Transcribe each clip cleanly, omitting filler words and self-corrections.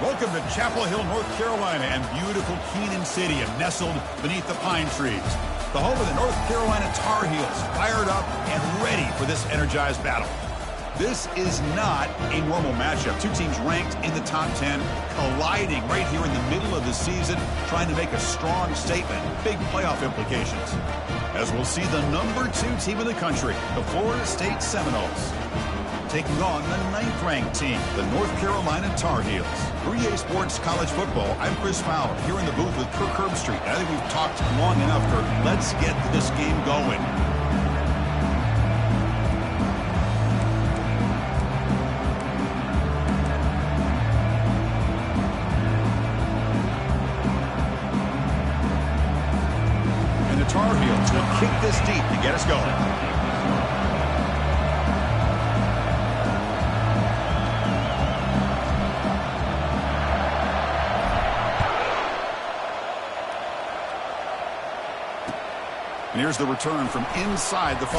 Welcome to Chapel Hill, North Carolina, and beautiful Keenan Stadium, nestled beneath the pine trees. The home of the North Carolina Tar Heels, fired up and ready for this energized battle. This is not a normal matchup. Two teams ranked in the top 10, colliding right here in the middle of the season, trying to make a strong statement, big playoff implications. As we'll see the #2 team in the country, the Florida State Seminoles, taking on the 9th-ranked team, the North Carolina Tar Heels. For EA Sports College Football, I'm Chris Fowler, here in the booth with Kirk Herbstreit. I think we've talked long enough, Kirk. Let's get this game going. And the Tar Heels will kick this deep to get us going. And here's the return from inside the 5.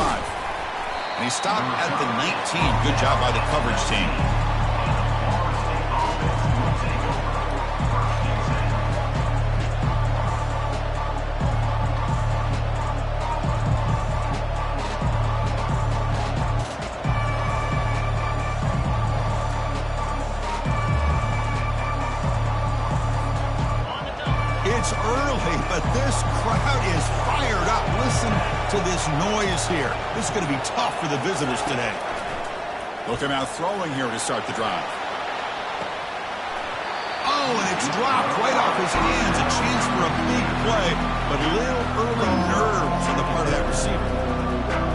And he stopped at the 19. Good job by the coverage team. It's early, but this crowd is fired up. Listen to this noise here. This is going to be tough for the visitors today. Look at him out throwing here to start the drive. Oh, and it's dropped right off his hands. A chance for a big play, but little early nerves on the part of that receiver.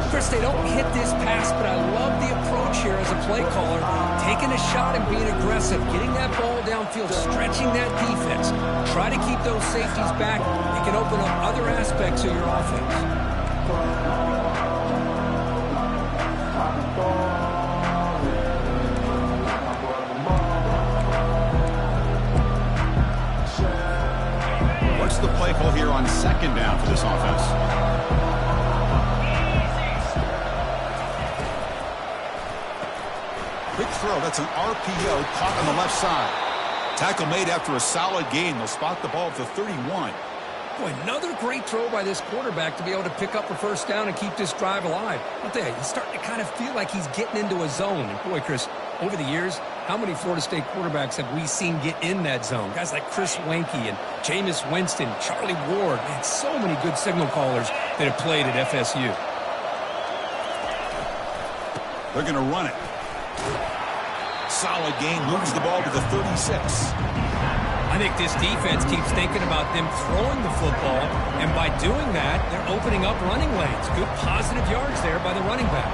Chris, they don't hit this pass, but I love the approach here as a play caller. Taking a shot and being aggressive, getting that ball downfield, stretching that defense. Try to keep those safeties back. It can open up other aspects of your offense. What's the play call here on second down for this offense? Quick throw. That's an RPO caught on the left side. Tackle made after a solid gain. They'll spot the ball at the 31. Boy, another great throw by this quarterback to be able to pick up a first down and keep this drive alive. I'll tell you, he's starting to kind of feel like he's getting into a zone. And boy, Chris, over the years, how many Florida State quarterbacks have we seen get in that zone? Guys like Chris Wenke and Jameis Winston, Charlie Ward. Man, so many good signal callers that have played at FSU. They're going to run it. Solid gain, moves the ball to the 36. I think this defense keeps thinking about them throwing the football, and by doing that, they're opening up running lanes. Good positive yards there by the running back.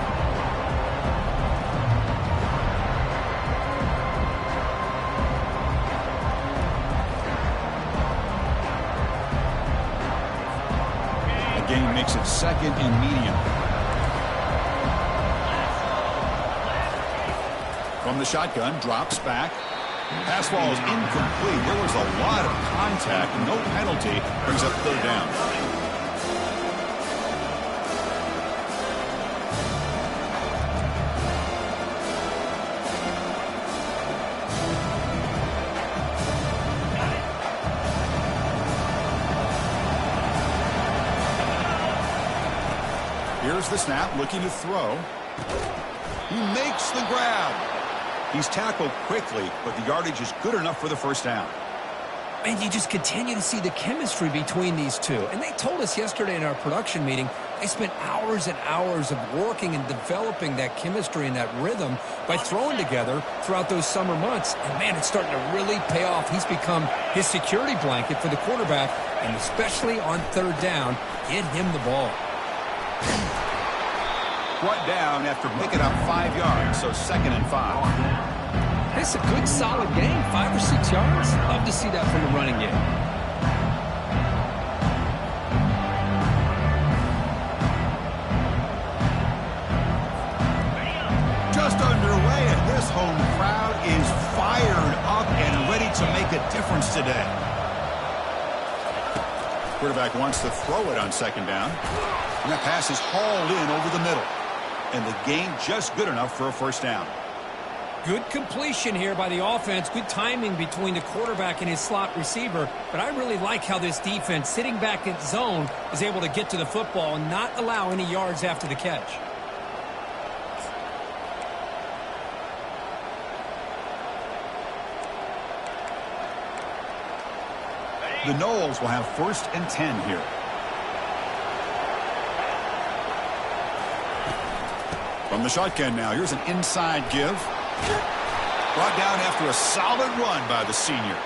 The gain makes it second and medium. From the shotgun, drops back. Pass ball is incomplete. There was a lot of contact. No penalty. Brings up third down. Here's the snap, looking to throw. He makes the grab. He's tackled quickly, but the yardage is good enough for the first down. And you just continue to see the chemistry between these two. And they told us yesterday in our production meeting, they spent hours and hours of working and developing that chemistry and that rhythm by throwing together throughout those summer months. And, man, it's starting to really pay off. He's become his security blanket for the quarterback, and especially on third down, get him the ball. Brought down after picking up 5 yards, so second and 5. It's a good, solid game, 5 or 6 yards. Love to see that from the running game. Just underway, and this home crowd is fired up and ready to make a difference today. Quarterback wants to throw it on second down. And that pass is hauled in over the middle. And the gain just good enough for a first down. Good completion here by the offense. Good timing between the quarterback and his slot receiver. But I really like how this defense, sitting back in zone, is able to get to the football and not allow any yards after the catch. The Noles will have first and 10 here. From the shotgun now, here's an inside give. Brought down after a solid run by the senior.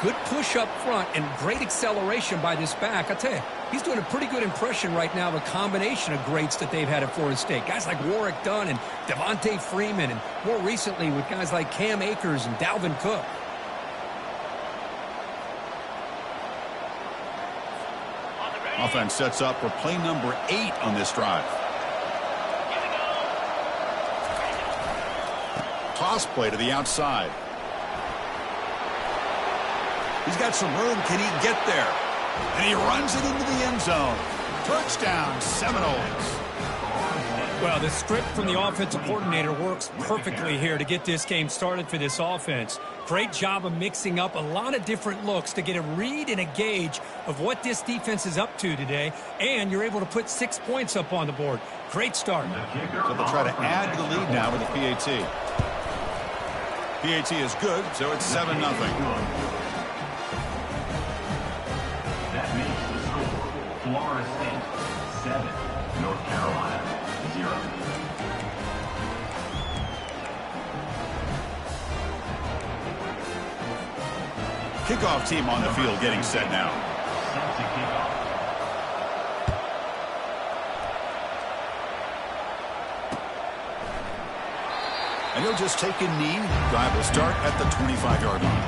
Good push up front and great acceleration by this back. I tell you, he's doing a pretty good impression right now of a combination of greats that they've had at Florida State. Guys like Warwick Dunn and Devontae Freeman, and more recently with guys like Cam Akers and Dalvin Cook. Offense sets up for play number 8 on this drive. Toss play to the outside. He's got some room. Can he get there? And he runs it into the end zone. Touchdown, Seminoles. Well, the script from the offensive coordinator works perfectly here to get this game started for this offense. Great job of mixing up a lot of different looks to get a read and a gauge of what this defense is up to today, and you're able to put 6 points up on the board. Great start. So they'll try to add to the lead now with a PAT. PAT is good, so it's 7-0. That makes the score Florida State 7, North Carolina 0. Kickoff team on the field getting set now. Set to kick off. And he'll just take a knee. Drive will start at the 25-yard line.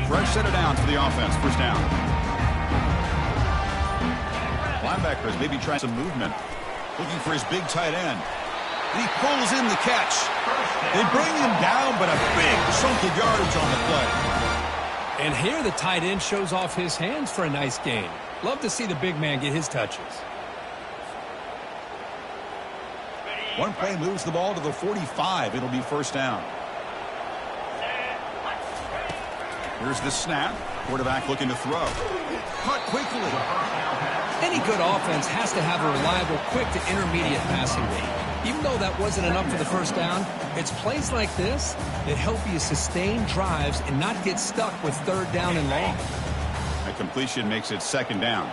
Fresh set of downs for the offense. First down. Linebackers maybe trying some movement. Looking for his big tight end. And he pulls in the catch. They bring him down, but a big chunk of yardage on the play. And here the tight end shows off his hands for a nice gain. Love to see the big man get his touches. One play moves the ball to the 45. It'll be first down. Here's the snap. Quarterback looking to throw. Caught quickly. Any good offense has to have a reliable, quick to intermediate passing game. Even though that wasn't enough for the first down, it's plays like this that help you sustain drives and not get stuck with third down and long. A completion makes it second down.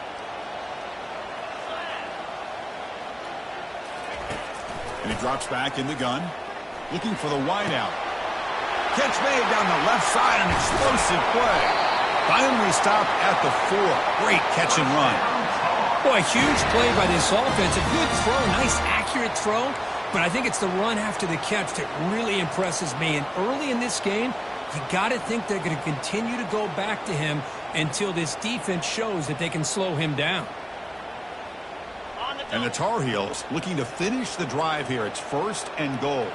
And he drops back in the gun, looking for the wideout. Catch made down the left side, an explosive play. Finally stopped at the 4. Great catch and run. Boy, huge play by this offense. A good throw, nice accurate throw. But I think it's the run after the catch that really impresses me. And early in this game, you got to think they're going to continue to go back to him until this defense shows that they can slow him down. And the Tar Heels looking to finish the drive here. It's first and goal.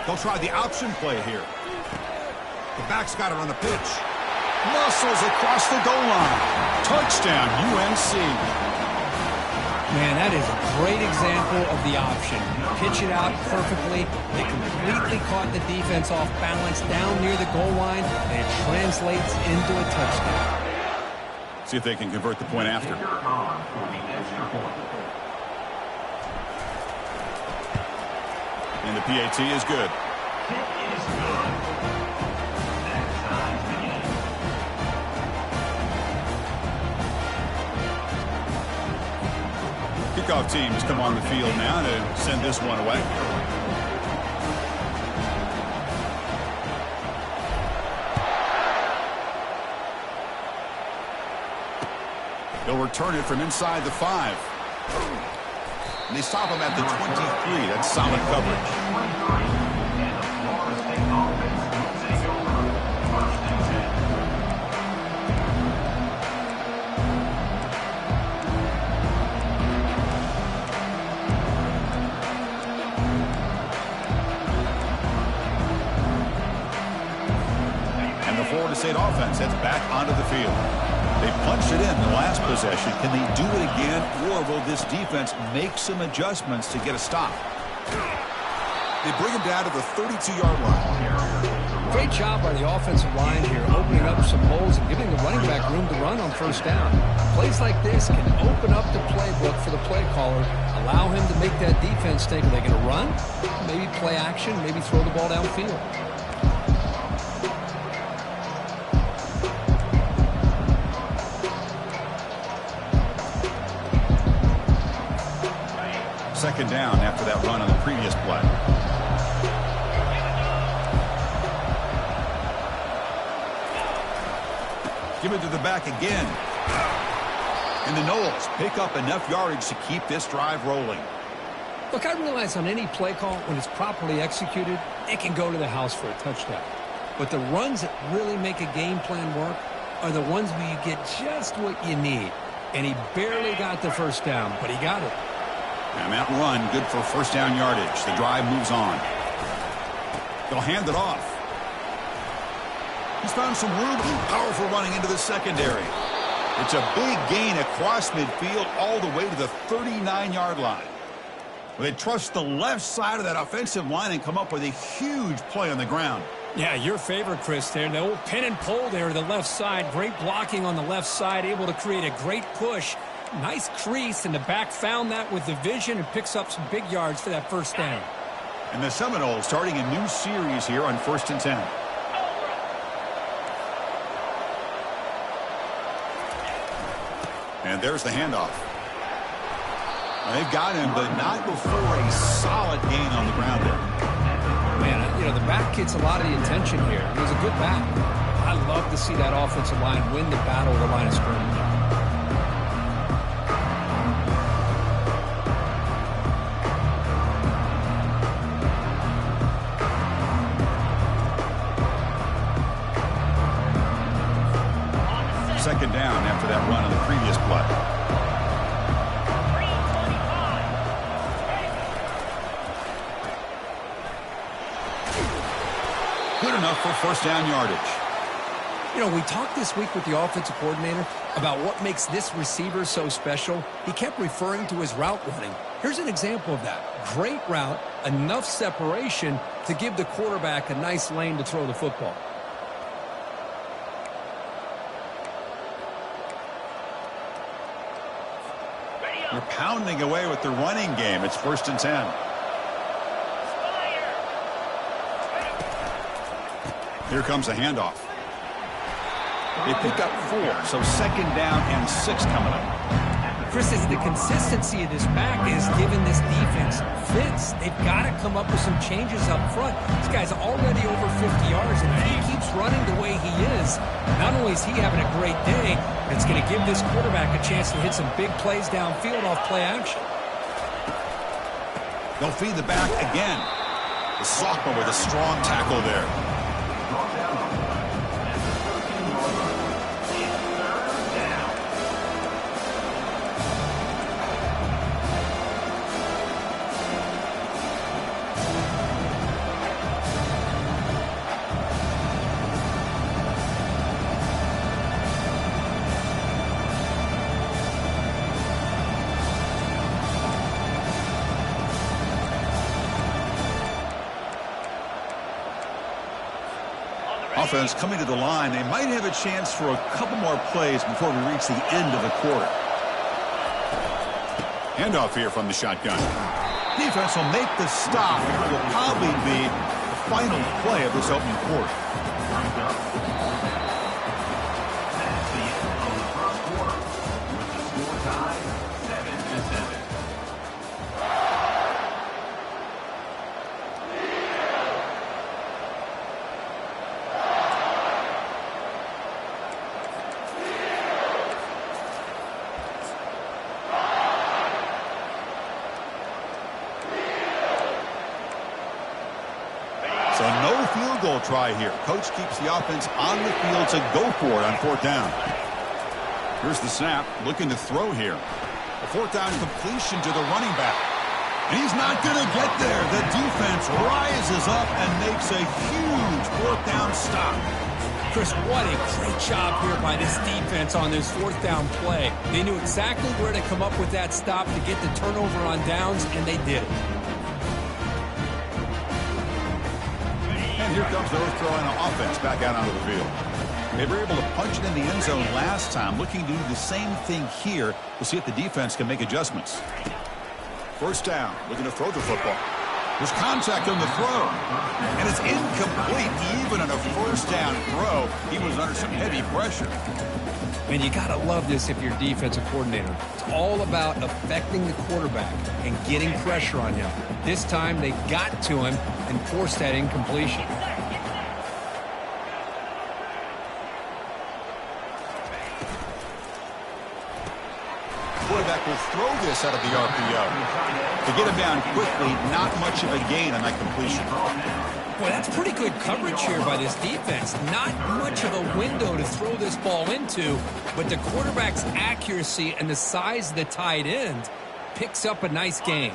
They'll try the option play here. The back's got it on the pitch. Muscles across the goal line. Touchdown, UNC. Man, that is a great example of the option. Pitch it out perfectly. They completely caught the defense off balance down near the goal line, and it translates into a touchdown. See if they can convert the point after. And the PAT is good. Kickoff teams come on the field now to send this one away. They'll return it from inside the 5. And they stop him at the 23. That's solid coverage. And the Florida State offense heads back onto the field. They punched it in the last possession. Can they do it again, or will this defense make some adjustments to get a stop? They bring him down to the 32-yard line. Great job by the offensive line here, opening up some holes and giving the running back room to run on first down. Plays like this can open up the playbook for the play caller, allow him to make that defense think, are they going to run? Maybe play action, maybe throw the ball downfield. Second down after that run on the previous play. Give it to the back again. And the Noles pick up enough yardage to keep this drive rolling. Look, I realize on any play call, when it's properly executed, it can go to the house for a touchdown. But the runs that really make a game plan work are the ones where you get just what you need. And he barely got the first down, but he got it. And that run, good for first down yardage. The drive moves on. They'll hand it off. He's found some room. Powerful running into the secondary. It's a big gain across midfield all the way to the 39-yard line. They trust the left side of that offensive line and come up with a huge play on the ground. Yeah, your favorite, Chris, there. The old pin and pull there to the left side. Great blocking on the left side, able to create a great push. Nice crease, and the back found that with the vision and picks up some big yards for that first down. And the Seminoles starting a new series here on 1st and 10. And there's the handoff. They've got him, but not before a solid gain on the ground there. Man, you know, the back gets a lot of the attention here. It was a good back. I love to see that offensive line win the battle of the line of scrimmage. Second down after that run on the previous play. Good enough for first down yardage. You know, we talked this week with the offensive coordinator about what makes this receiver so special. He kept referring to his route running. Here's an example of that. Great route, enough separation to give the quarterback a nice lane to throw the football. They're pounding away with the running game. It's 1st and 10. Here comes the handoff. They pick up 4, so second down and 6 coming up. Chris, is the consistency of this back is giving this defense fits. They've got to come up with some changes up front. This guy's already over 50 yards, and if he keeps running the way he is, not only is he having a great day, but it's going to give this quarterback a chance to hit some big plays downfield off play action. They'll feed the back again. The sophomore with a strong tackle there. Offense coming to the line. They might have a chance for a couple more plays before we reach the end of the quarter. Handoff here from the shotgun. Defense will make the stop. It will probably be the final play of this opening quarter. That's the end of the first quarter with the score tied 7-7. So no field goal try here. Coach keeps the offense on the field to go for it on 4th down. Here's the snap, looking to throw here. A 4th down completion to the running back. And he's not going to get there. The defense rises up and makes a huge 4th down stop. Chris, what a great job here by this defense on this 4th down play. They knew exactly where to come up with that stop to get the turnover on downs, and they did it. And here comes the North Carolina offense back out onto the field. They were able to punch it in the end zone last time, looking to do the same thing here. We'll see if the defense can make adjustments. First down, looking to throw the football. There's contact on the throw, and it's incomplete. Even on a first down throw, he was under some heavy pressure. And you got to love this if you're a defensive coordinator. It's all about affecting the quarterback and getting pressure on him. This time they got to him and forced that incompletion. Quarterback will throw this out of the RPO. To get him down quickly, not much of a gain on that completion. Boy, that's pretty good coverage here by this defense. Not much of a window to throw this ball into, but the quarterback's accuracy and the size of the tight end picks up a nice gain.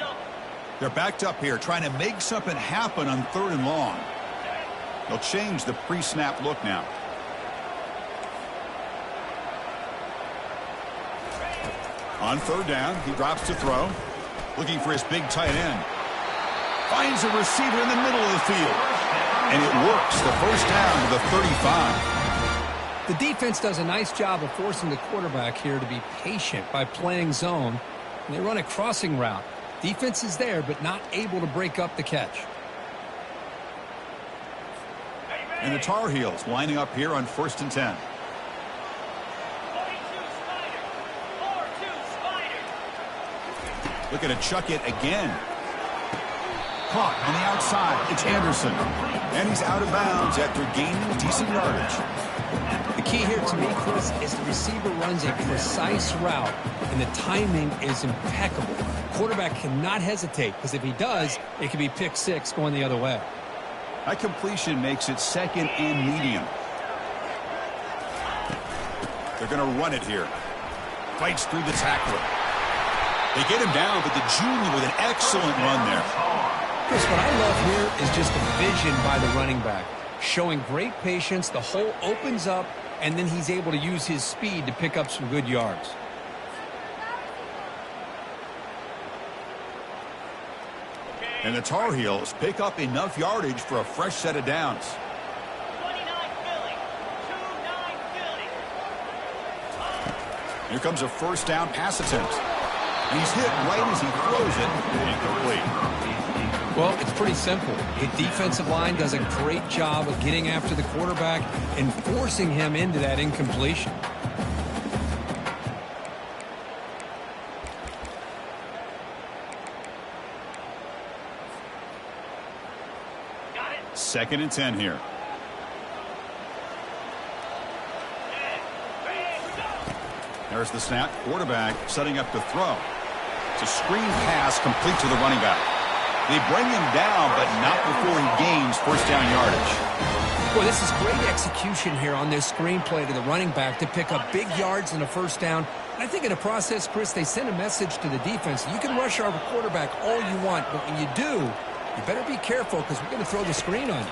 They're backed up here, trying to make something happen on 3rd and long. They'll change the pre-snap look now. On 3rd down, he drops to throw. Looking for his big tight end. Finds a receiver in the middle of the field. And it works. The first down to the 35. The defense does a nice job of forcing the quarterback here to be patient by playing zone. And they run a crossing route. Defense is there, but not able to break up the catch. And the Tar Heels lining up here on 1st and 10. Looking to chuck it again. Caught on the outside. It's Anderson. And he's out of bounds after gaining decent yardage. The key here to me, Chris, is the receiver runs a precise route, and the timing is impeccable. Quarterback cannot hesitate, because if he does, it could be pick six going the other way. That completion makes it 2nd and medium. They're going to run it here. Fights through the tackler. They get him down, but the junior with an excellent run there. Chris, what I love here is just the vision by the running back. Showing great patience, the hole opens up, and then he's able to use his speed to pick up some good yards. And the Tar Heels pick up enough yardage for a fresh set of downs. 29 Philly. 2-9 Philly. Here comes a first down pass attempt. And he's hit right as he throws it. Incomplete. Well, it's pretty simple. The defensive line does a great job of getting after the quarterback and forcing him into that incompletion. Got it. 2nd and 10 here. There's the snap. Quarterback setting up to throw. It's a screen pass complete to the running back. They bring him down, but not before he gains first down yardage. Well, this is great execution here on this screen play to the running back to pick up big yards in a first down. And I think in the process, Chris, they send a message to the defense. You can rush our quarterback all you want, but when you do, you better be careful because we're going to throw the screen on you.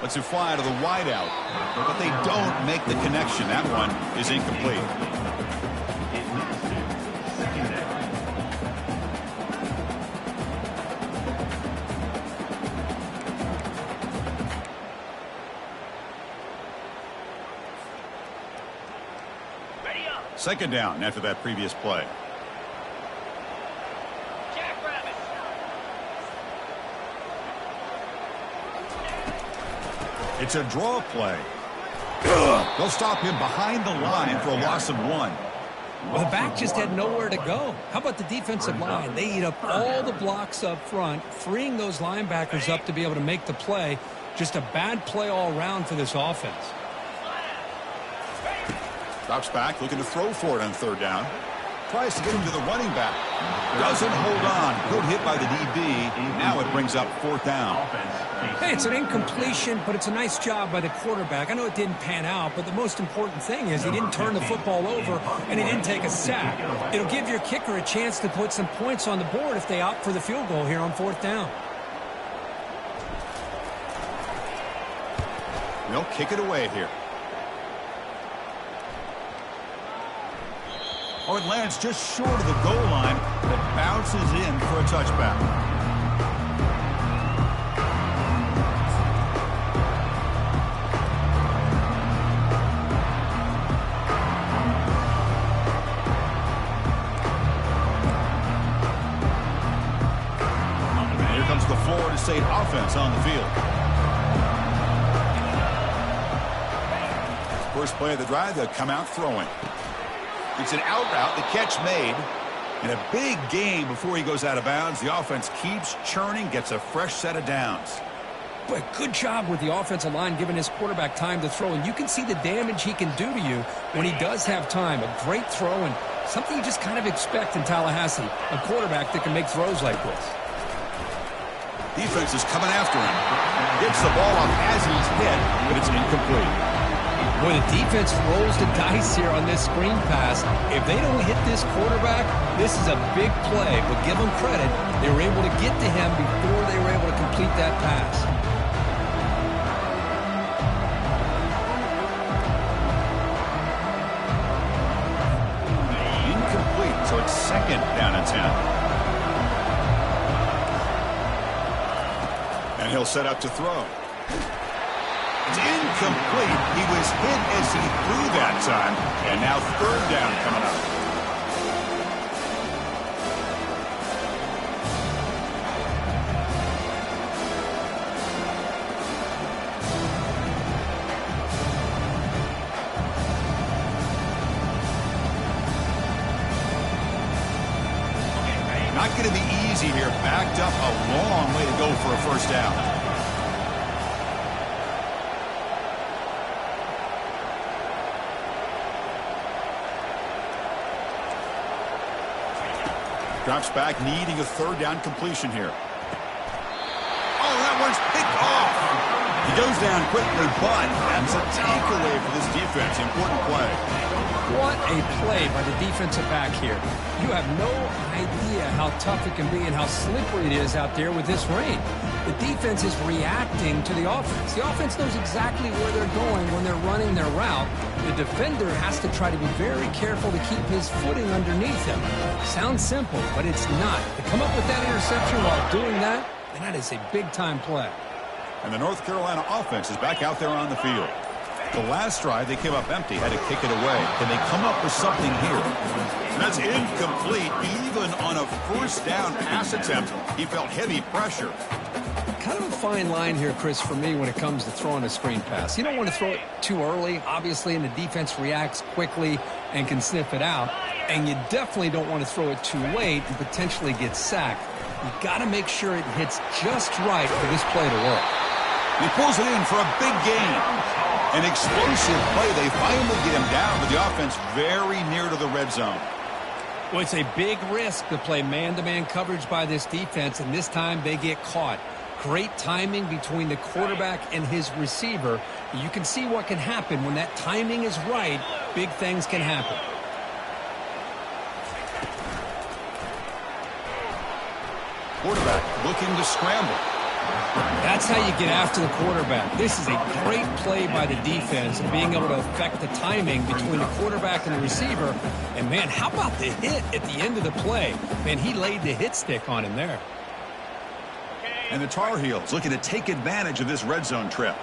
Lets it fly to the wideout, but they don't make the connection. That one is incomplete. Ready up. 2nd down after that previous play. Jackrabbit. It's a draw play. They'll stop him behind the line for a loss of 1. Well, the back just had nowhere to go. How about the defensive line? They eat up all the blocks up front, freeing those linebackers up to be able to make the play. Just a bad play all around for this offense. Drops back, looking to throw for it on 3rd down. Tries to get him to the running back. Doesn't hold on. Good hit by the DB. Now it brings up 4th down. Hey, it's an incompletion, but it's a nice job by the quarterback. I know it didn't pan out, but the most important thing is he didn't turn the football over and he didn't take a sack. It'll give your kicker a chance to put some points on the board if they opt for the field goal here on 4th down. They'll kick it away here. Oh, it lands just short of the goal line, but bounces in for a touchback. State offense on the field. First play of the drive, they'll come out throwing. It's an out route, the catch made. And a big gain before he goes out of bounds. The offense keeps churning, gets a fresh set of downs. But good job with the offensive line giving his quarterback time to throw. And you can see the damage he can do to you when he does have time. A great throw and something you just kind of expect in Tallahassee. A quarterback that can make throws like this. Defense is coming after him. Gets the ball up as he's hit, but it's incomplete. Boy, the defense rolls the dice here on this screen pass. If they don't hit this quarterback, this is a big play. But give them credit, they were able to get to him before they were able to complete that pass. Incomplete, so it's second down and 10. And he'll set up to throw. It's incomplete. He was hit as he threw that time. And now third down coming up. Not going to be easy here. Backed up a long way to go for a first down. Drops back, needing a third down completion here. Oh, that one's picked off. He goes down quickly, but that's a takeaway for this defense. Important play. What a play by the defensive back here. You have no idea how tough it can be and how slippery it is out there with this rain. The defense is reacting to the offense. The offense knows exactly where they're going when they're running their route. The defender has to try to be very careful to keep his footing underneath him. Sounds simple, but it's not. To come up with that interception while doing that, and that is a big-time play. And the North Carolina offense is back out there on the field. The last drive, they came up empty, had to kick it away. Can they come up with something here? That's incomplete. Even on a first down pass attempt, he felt heavy pressure. Kind of a fine line here, Chris, for me when it comes to throwing a screen pass. You don't want to throw it too early, obviously, and the defense reacts quickly and can sniff it out. And you definitely don't want to throw it too late and potentially get sacked. You've got to make sure it hits just right for this play to work. He pulls it in for a big gain. An explosive play. They finally get him down, but the offense very near to the red zone. Well, it's a big risk to play man-to-man coverage by this defense, and this time they get caught. Great timing between the quarterback and his receiver. You can see what can happen when that timing is right. Big things can happen. Quarterback looking to scramble. That's how you get after the quarterback. This is a great play by the defense and being able to affect the timing between the quarterback and the receiver. And, man, how about the hit at the end of the play? Man, he laid the hit stick on him there. And the Tar Heels looking to take advantage of this red zone trip.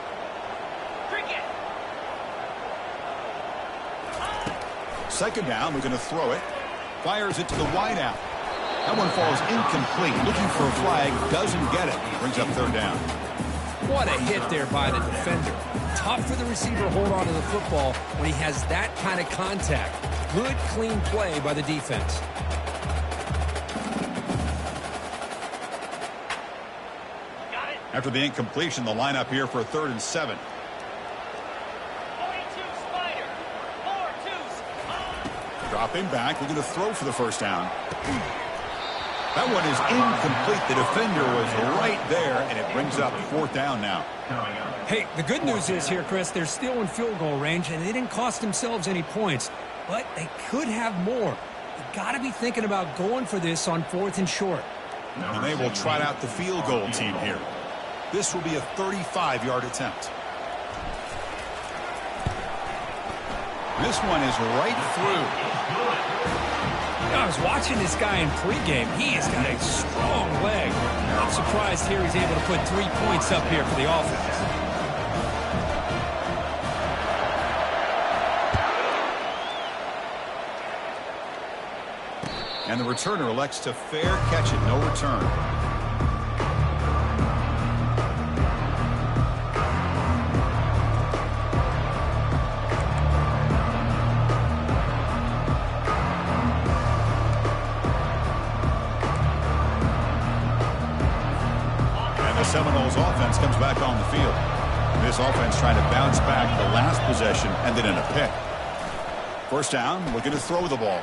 Second down, we're going to throw it. Fires it to the wideout. That one falls incomplete. Looking for a flag, doesn't get it. Brings up third down. What a hit there by the defender. Tough for the receiver to hold on to the football when he has that kind of contact. Good, clean play by the defense. After the incompletion, the lineup here for a 3rd and 7. 42 Spider. 4-2. Dropping back. We're going to throw for the first down. That one is incomplete. The defender was right there, and it brings up 4th down now. Hey, the good news is here, Chris, they're still in field goal range, and they didn't cost themselves any points. But they could have more. You've got to be thinking about going for this on 4th and short. And they will trot out the field goal team here. This will be a 35-yard attempt. This one is right through. I was watching this guy in pregame. He has got a strong leg. I'm surprised here he's able to put 3 points up here for the offense. And the returner elects to fair catch it, no return. Seminoles offense comes back on the field. This offense trying to bounce back the last possession, ended in a pick. First down, looking to throw the ball.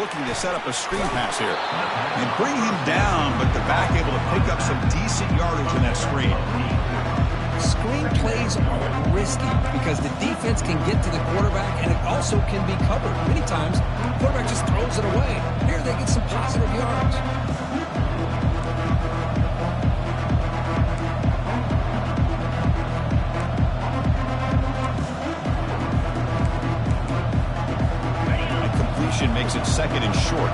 Looking to set up a screen pass here. And bring him down, but the back able to pick up some decent yardage in that screen. Screen plays are risky because the defense can get to the quarterback and it also can be covered. Many times, the quarterback just throws it away. Here they get some positive yards. Makes it second and short.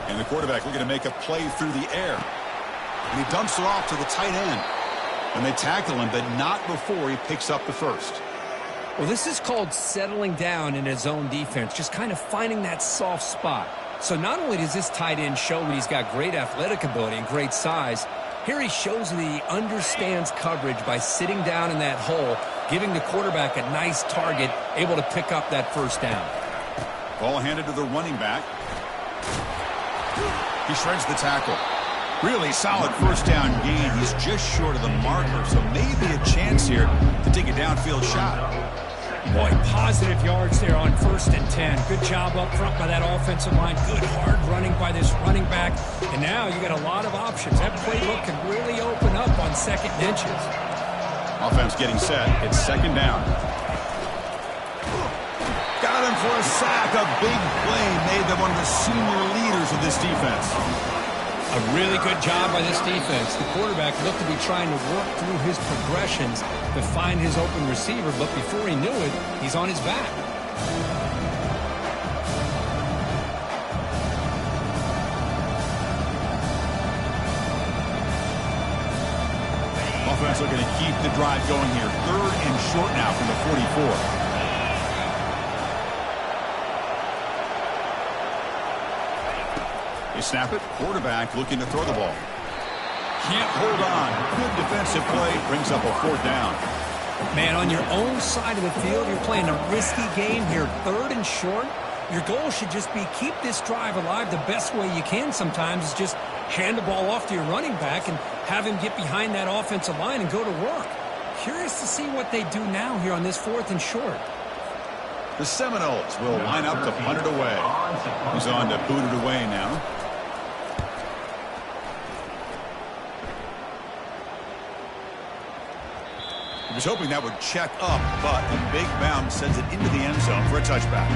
And the quarterback looking to make a play through the air. And he dumps it off to the tight end. And they tackle him, but not before he picks up the first. Well, this is called settling down in his own defense, just kind of finding that soft spot. So not only does this tight end show that he's got great athletic ability and great size, here he shows that he understands coverage by sitting down in that hole, giving the quarterback a nice target, able to pick up that first down. Ball handed to the running back. He shreds the tackle. Really solid first down gain. He's just short of the marker, so maybe a chance here to take a downfield shot. Boy, positive yards there on 1st and 10. Good job up front by that offensive line. Good hard running by this running back. And now you got a lot of options. That playbook can really open up on second and inches. Offense getting set. It's second down. Got him for a sack. A big play made them one of the senior leaders of this defense. A really good job by this defense. The quarterback looked to be trying to work through his progressions to find his open receiver, but before he knew it, he's on his back. Offense looking to keep the drive going here. 3rd and short now from the 44. They snap it. Quarterback looking to throw the ball. Can't hold on. Good defensive play. Brings up a 4th down. Man, on your own side of the field, you're playing a risky game here. 3rd and short. Your goal should just be keep this drive alive the best way you can sometimes is just hand the ball off to your running back and have him get behind that offensive line and go to work. Curious to see what they do now here on this 4th and short. The Seminoles will line up to punt it away. He's on to boot it away now. He was hoping that would check up, but a big bounce sends it into the end zone for a touchback.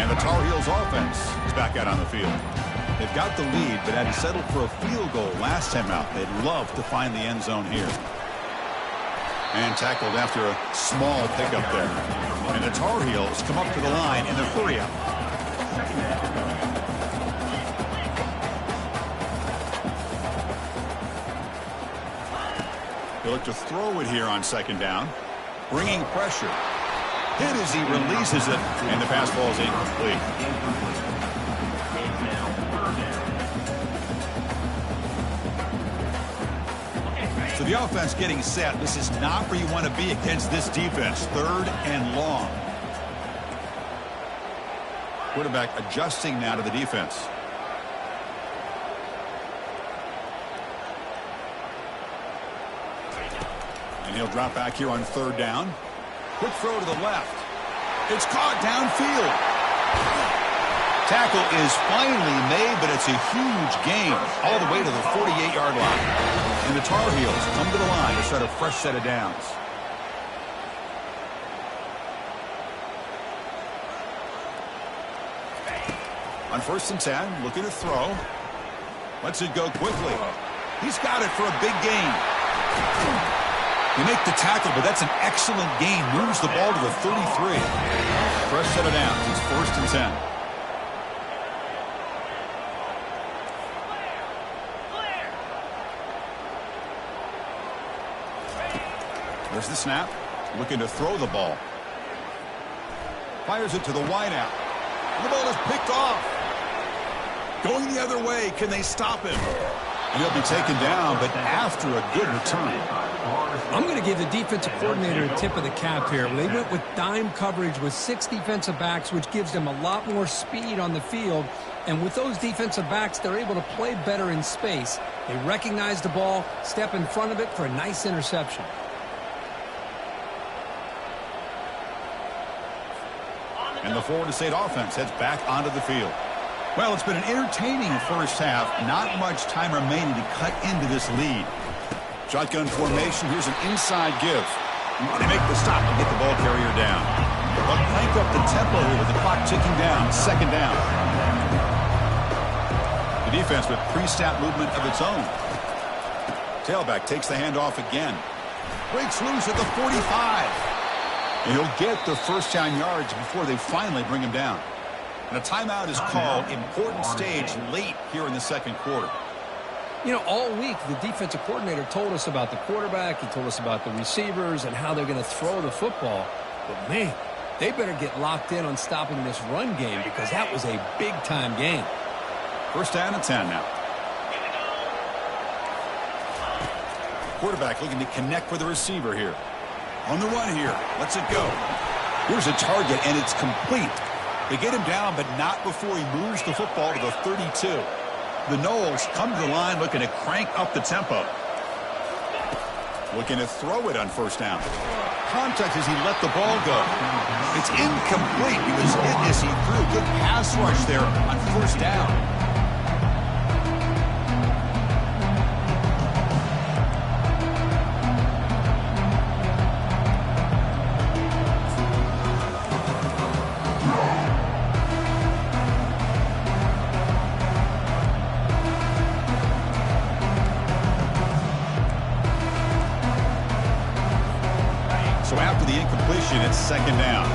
And the Tar Heels offense is back out on the field. They've got the lead, but had settled for a field goal last time out. They'd love to find the end zone here. And tackled after a small pickup there. And the Tar Heels come up to the line in the hurry up. They look to throw it here on 2nd down. Bringing pressure. Hit as he releases it. And the pass ball is incomplete. So the offense getting set. This is not where you want to be against this defense. 3rd and long. Quarterback adjusting now to the defense. And he'll drop back here on 3rd down. Quick throw to the left. It's caught downfield. Tackle is finally made, but it's a huge gain all the way to the 48-yard line. And the Tar Heels come to the line to start a fresh set of downs. On 1st and 10, looking to throw. Lets it go quickly. He's got it for a big gain. They make the tackle, but that's an excellent gain. Moves the ball to the 33. Fresh set of downs. It's 1st and 10. There's the snap. Looking to throw the ball. Fires it to the wideout. The ball is picked off. Going the other way, can they stop him? And he'll be taken down, but after a good return. I'm going to give the defensive coordinator a tip of the cap here. They went with dime coverage with 6 defensive backs, which gives them a lot more speed on the field. And with those defensive backs, they're able to play better in space. They recognize the ball, step in front of it for a nice interception. And the Florida State offense heads back onto the field. Well, it's been an entertaining first half. Not much time remaining to cut into this lead. Shotgun formation. Here's an inside give. They make the stop to get the ball carrier down. They'll crank up the tempo here with the clock ticking down. Second down. The defense with pre-snap movement of its own. Tailback takes the handoff again. Breaks loose at the 45. And he'll get the first down yards before they finally bring him down. And a timeout is called. Important stage late here in the second quarter. You know, all week the defensive coordinator told us about the quarterback. He told us about the receivers and how they're going to throw the football. But, man, they better get locked in on stopping this run game because that was a big-time game. First down and 10 now. Quarterback looking to connect with the receiver here. On the run here. Lets it go. Here's a target, and it's complete. They get him down, but not before he moves the football to the 32. The Noles come to the line looking to crank up the tempo. Looking to throw it on first down. Contact as he let the ball go. It's incomplete. He was hit as he threw. Good pass rush there on first down. So after the incompletion, it's second down.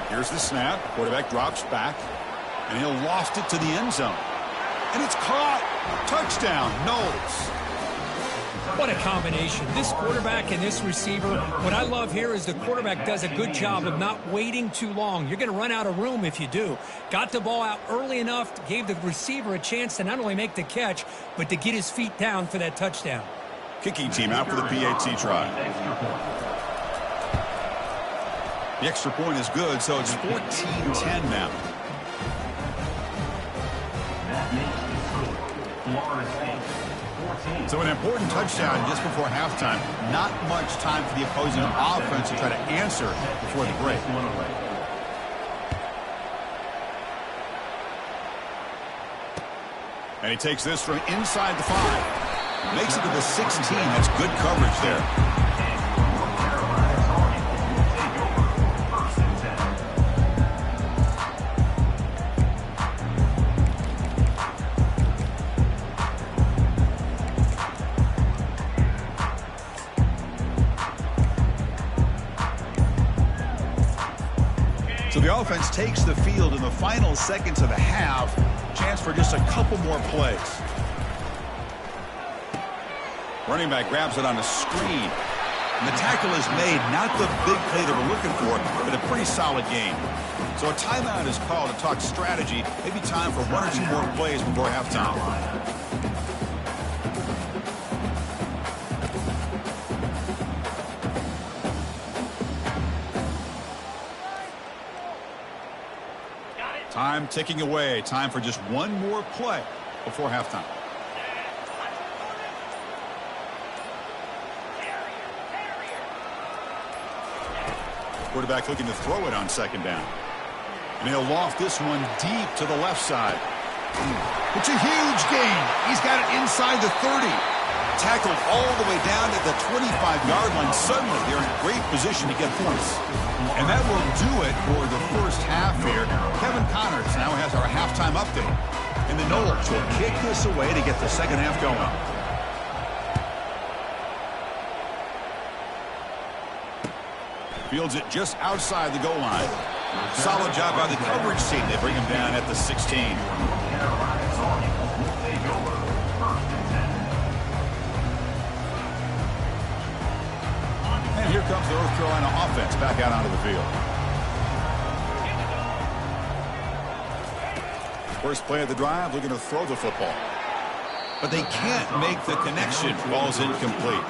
Here's the snap. Quarterback drops back, and he'll loft it to the end zone. And it's caught. Touchdown, Noles. What a combination. This quarterback and this receiver. What I love here is the quarterback does a good job of not waiting too long. You're going to run out of room if you do. Got the ball out early enough, gave the receiver a chance to not only make the catch, but to get his feet down for that touchdown. Kicking team out for the PAT try. The extra point is good, so it's 14-10 now. So an important touchdown just before halftime. Not much time for the opposing offense to try to answer before the break. And he takes this from inside the 5. Makes it to the 16. That's good coverage there. So the offense takes the field in the final seconds of the half. Chance for just a couple more plays. Running back grabs it on a screen. And the tackle is made. Not the big play that we're looking for, but a pretty solid game. So a timeout is called to talk strategy. Maybe time for 1 or 2 more plays before halftime. Time ticking away. Time for just 1 more play before halftime. Quarterback looking to throw it on second down. And he'll loft this one deep to the left side. It's a huge gain. He's got it inside the 30. Tackled all the way down at the 25-yard line. Suddenly, they're in great position to get points. And that will do it for the first half here. Kevin Connors now has our halftime update. And the Noles will kick this away to get the second half going. Fields it just outside the goal line. Solid job by the coverage team. They bring him down at the 16. And here comes the North Carolina offense back out onto the field. First play of the drive, looking to throw the football. But they can't make the connection. Ball's incomplete.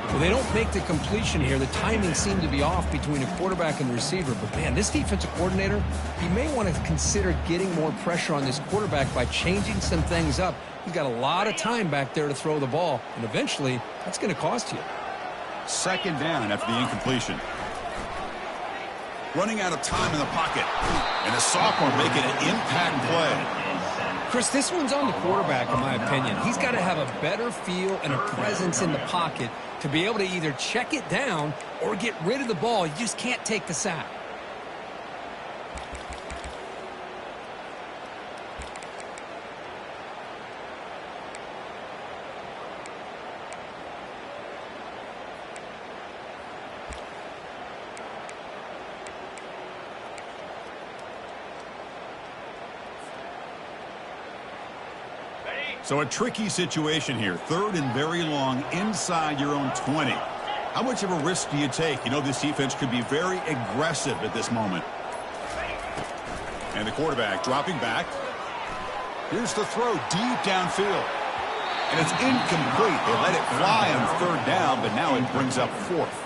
Well, they don't make the completion here. The timing seemed to be off between a quarterback and the receiver. But, man, this defensive coordinator, he may want to consider getting more pressure on this quarterback by changing some things up. He's got a lot of time back there to throw the ball, and eventually that's going to cost you. Second down after the incompletion. Running out of time in the pocket. And a sophomore making an impact play. Chris, this one's on the quarterback, in my opinion. He's got to have a better feel and a presence in the pocket to be able to either check it down or get rid of the ball. You just can't take the sack. So a tricky situation here. Third and very long inside your own 20. How much of a risk do you take? You know this defense could be very aggressive at this moment. And the quarterback dropping back. Here's the throw deep downfield. And it's incomplete. They let it fly on third down, but now it brings up fourth.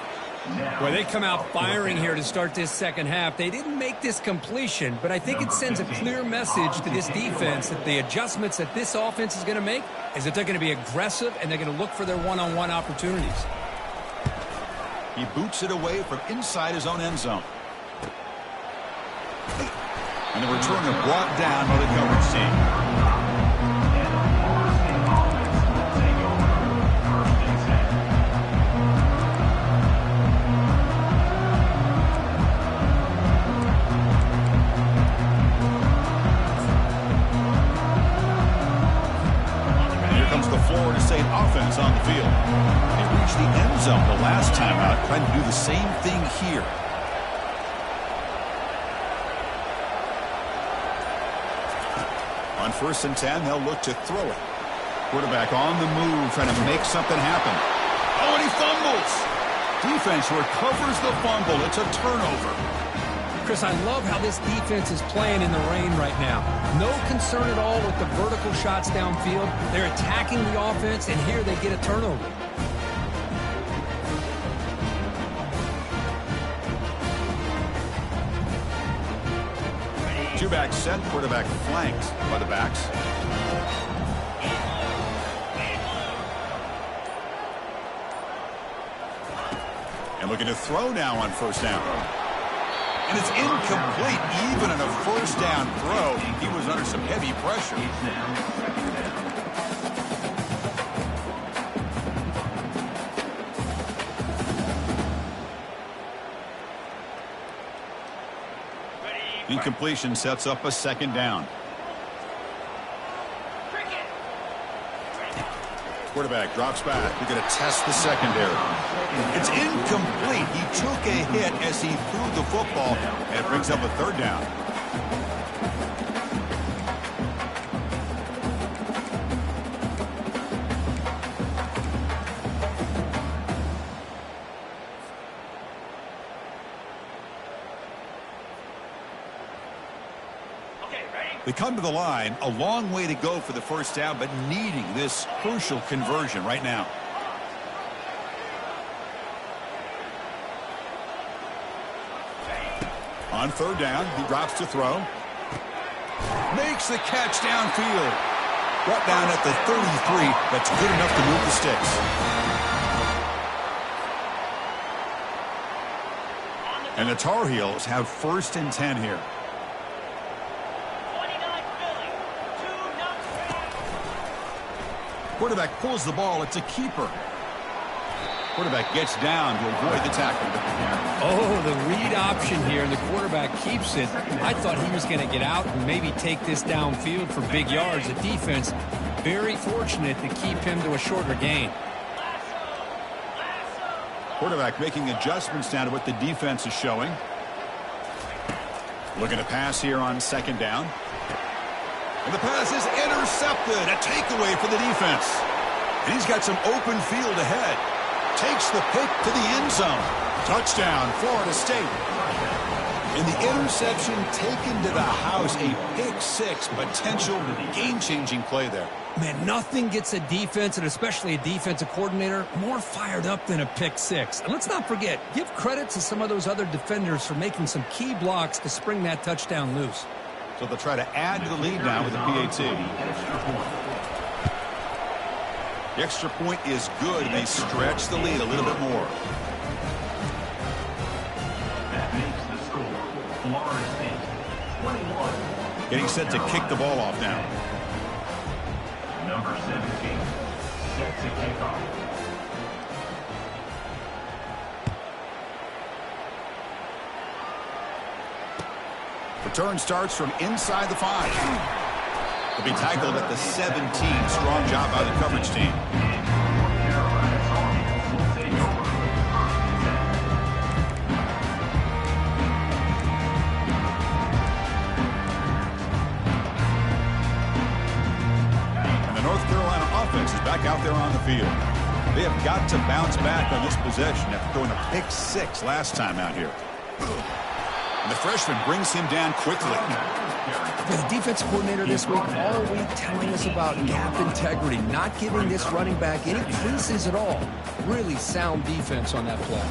Well, they come out firing here to start this second half. They didn't make this completion, but I think it sends a clear message to this defense that the adjustments that this offense is going to make is that they're going to be aggressive and they're going to look for their one-on-one opportunities. He boots it away from inside his own end zone. And the returner brought down by the coverage team. Florida State offense on the field. They reached the end zone the last time out, trying to do the same thing here. On 1st and 10, they'll look to throw it. Quarterback on the move, trying to make something happen. Oh, and he fumbles. Defense recovers the fumble. It's a turnover. Chris, I love how this defense is playing in the rain right now. No concern at all with the vertical shots downfield. They're attacking the offense, and here they get a turnover. Two-back set, quarterback flanked by the backs. And looking to throw now on 1st down. And it's incomplete. Even on a 1st down throw, he was under some heavy pressure. Incompletion sets up a 2nd down. Quarterback drops back. We're going to test the secondary. It's incomplete. He took a hit as he threw the football, and it brings up a 3rd down. They come to the line, a long way to go for the 1st down, but needing this crucial conversion right now. On 3rd down, he drops to throw. Makes the catch downfield. Brought down at the 33. That's good enough to move the sticks. And the Tar Heels have 1st and 10 here. Quarterback pulls the ball. It's a keeper. Quarterback gets down to avoid the tackle. Oh, the read option here, and the quarterback keeps it. I thought he was going to get out and maybe take this downfield for big yards. The defense very fortunate to keep him to a shorter gain. Quarterback making adjustments down to what the defense is showing. Looking to pass here on 2nd down. And the pass is intercepted. A takeaway for the defense. And he's got some open field ahead. takes the pick to the end zone. Touchdown, Florida State. And the interception taken to the house, a pick-6, potential game-changing play there. Man, nothing gets a defense, and especially a defensive coordinator, more fired up than a pick-6. And let's not forget, give credit to some of those other defenders for making some key blocks to spring that touchdown loose. So they'll try to add to the lead now with the PAT. The extra point is good, and they stretch the lead a little bit more. That makes the score Florida State 21. Getting set to kick the ball off now. Number 17 set to kick off. Return starts from inside the 5. They'll be tackled at the 17. Strong job by the coverage team. North Carolina's offense will take over. And the North Carolina offense is back out there on the field. They have got to bounce back on this possession after throwing a pick-6 last time out here. And the freshman brings him down quickly. For the defensive coordinator this week, all week telling us about gap integrity, not giving this running back any creases at all. Really sound defense on that play.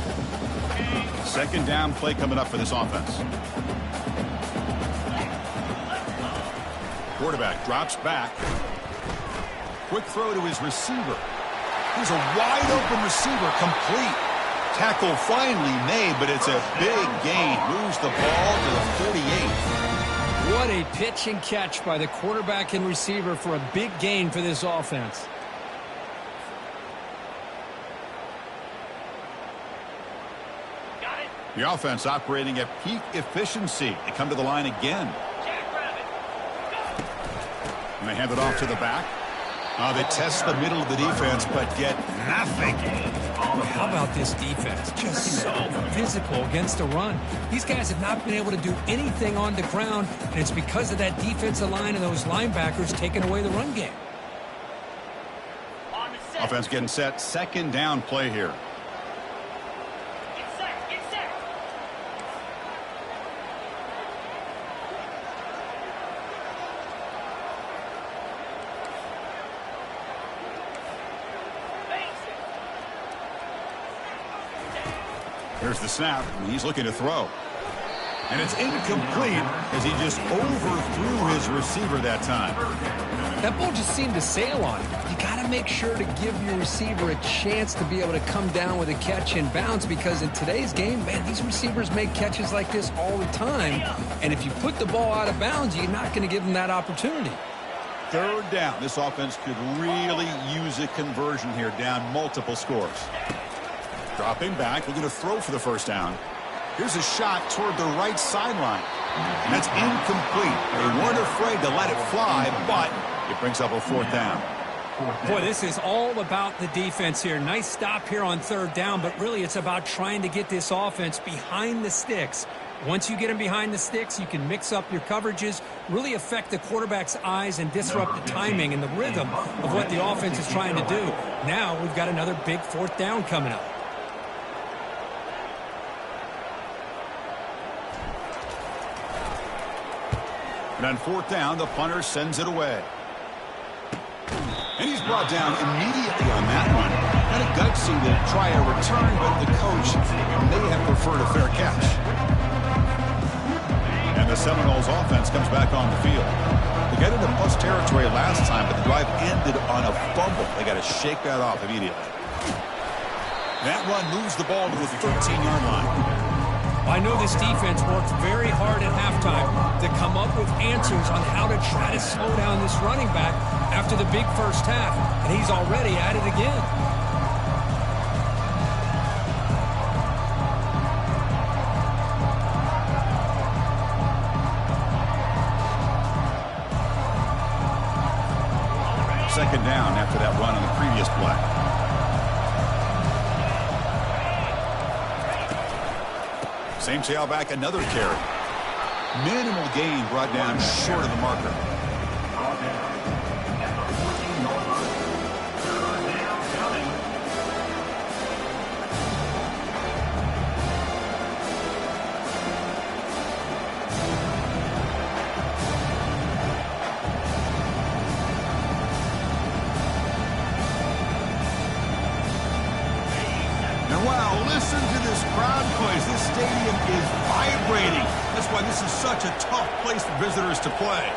Second down play coming up for this offense. Quarterback drops back. Quick throw to his receiver. He's a wide open receiver, complete. Tackle finally made, but it's a big gain. Moves the ball to the 48. What a pitch and catch by the quarterback and receiver for a big gain for this offense. Got it. The offense operating at peak efficiency. They come to the line again. Jackrabbit. And they hand it off to the back. They test the middle of the defense, but get nothing. How about this defense? Just so physical against the run. These guys have not been able to do anything on the ground, and it's because of that defensive line and those linebackers taking away the run game. On the set. Offense getting set. Second down play here. Get set. Get set. Here's the snap, and he's looking to throw. And it's incomplete as he just overthrew his receiver that time. That ball just seemed to sail on him. You got to make sure to give your receiver a chance to be able to come down with a catch and bounce, because in today's game, man, these receivers make catches like this all the time. And if you put the ball out of bounds, you're not going to give them that opportunity. Third down. This offense could really use a conversion here, down multiple scores. Dropping back, looking to throw for the first down. Here's a shot toward the right sideline. And that's incomplete. They weren't afraid to let it fly, but it brings up a fourth down. Boy, this is all about the defense here. Nice stop here on third down, but really it's about trying to get this offense behind the sticks. Once you get them behind the sticks, you can mix up your coverages, really affect the quarterback's eyes and disrupt the timing and the rhythm of what the offense is trying to do. Now we've got another big fourth down coming up. And on fourth down, the punter sends it away. And he's brought down immediately on that one. Kind of gutsy to try a return, but the coach may have preferred a fair catch. And the Seminoles offense comes back on the field. They got into plus territory last time, but the drive ended on a fumble. They got to shake that off immediately. That run moves the ball to the 13-yard line. I know this defense worked very hard at halftime to come up with answers on how to try to slow down this running back after the big first half, and he's already at it again. Second down after that run on the previous play. Same tailback, another carry. Minimal gain brought down short of the marker. Listen to this crowd noise. This stadium is vibrating. That's why this is such a tough place for visitors to play.